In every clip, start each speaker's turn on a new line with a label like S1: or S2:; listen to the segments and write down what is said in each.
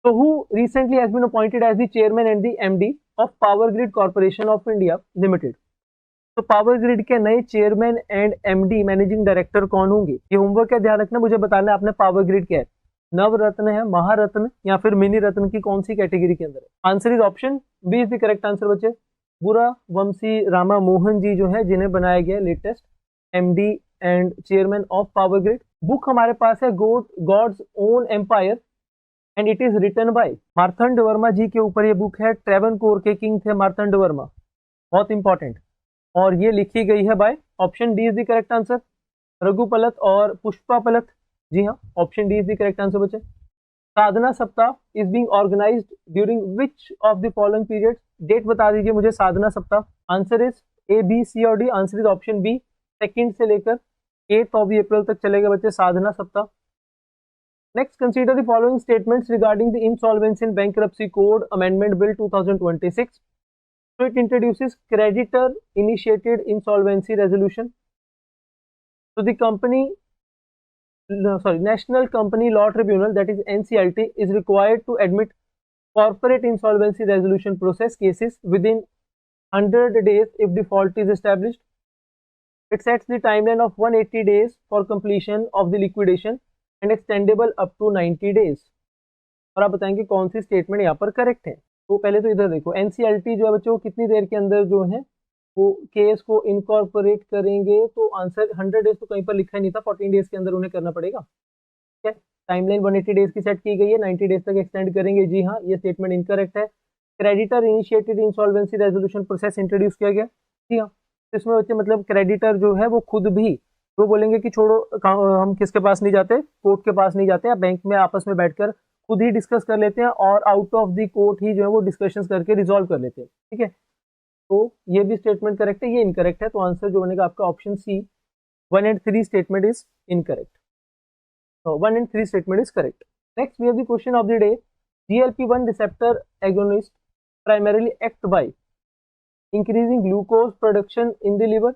S1: So who recently has been appointed as the chairman and the MD of Power Grid Corporation of India Limited? तो power grid के नए chairman and MD managing director कौन होंगे? ये homework है, ध्यान रखना, मुझे बताना है आपने पावर ग्रिड क्या है, नवरत्न है, महारत्न या फिर मिनी रत्न की कौन सी कैटेगरी के अंदर है? Answer is option B is the correct answer बच्चे। बुरा वंशी रामा मोहन जी जो है जिन्हें बनाया गया latest MD and chairman of power grid. Book हमारे पास है god's own empire and it is written by Marthanda Varma ji के ऊपर ये बुक है। ट्रेवनकोर के किंग थे मार्तंड वर्मा, बहुत इंपॉर्टेंट, और ये लिखी गई है by option D is the correct answer रघुपलत और पुष्पा पलत। जी हाँ, option D is the correct answer बच्चे। Sadhana Saptah is being organised during which of the following period? डेट बता दीजिए मुझे Sadhana Saptah. Answer is A B C और D. Answer is option B, 2 से लेकर 8 ऑफ अप्रैल तक चलेगा बच्चे साधना सप्ताह। Next, consider the following statements regarding the insolvency and bankruptcy code amendment bill 2026। So it introduces creditor initiated insolvency resolution. So the National Company Law Tribunal, that is NCLT, is required to admit corporate insolvency resolution process cases within 100 days if default is established. It sets the timeline of 180 days for completion of the liquidation and extendable up to 90 days. और आप बताएंगे कौन सी statement यहाँ पर correct है। तो पहले तो इधर देखो, एनसीएलटी जो है बच्चों कितनी देर के अंदर जो है वो केस को इनकॉर्पोरेट करेंगे, तो आंसर 100 डेज तो कहीं पर लिखा ही नहीं था, 14 डेज के अंदर उन्हें करना पड़ेगा। ठीक है, टाइमलाइन 180 डेज की सेट की गई है, 90 डेज तक एक्सटेंड करेंगे। जी हाँ, ये स्टेटमेंट इनकरेक्ट है। Creditor initiated insolvency resolution process introduce किया गया। जी हाँ, इसमें बच्चे मतलब क्रेडिटर जो है वो खुद भी वो बोलेंगे कि छोड़ो, हम किसके पास नहीं जाते, कोर्ट के पास नहीं जाते, या बैंक में आपस में बैठकर खुद ही डिस्कस कर लेते हैं और आउट ऑफ द कोर्ट ही जो है वो डिस्कशंस करके रिजॉल्व कर लेते हैं। ठीक है, तो ये भी स्टेटमेंट करेक्ट है, ये इनकरेक्ट है। तो आंसर जो बनेगा आपका option C, 1 and 3 statement is incorrect. So 1 and 3 statement is correct. Next, we have the question of the day. GLP-1 receptor agonist primarily act by increasing glucose production in the liver,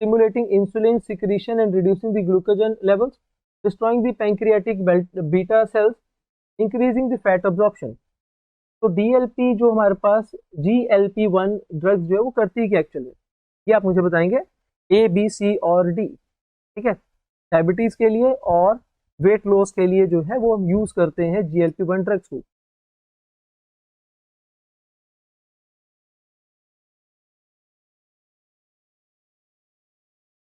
S1: stimulating insulin secretion and reducing the glucagon levels, destroying the pancreatic beta cells, increasing the fat absorption. तो DLP जो हमारे पास GLP-1 drugs जो है वो करती है क्या actually, ये आप मुझे बताएंगे A, B, C और D। ठीक है, डायबिटीज के लिए और वेट लॉस के लिए जो है वो हम यूज करते हैं GLP-1 ड्रग्स को।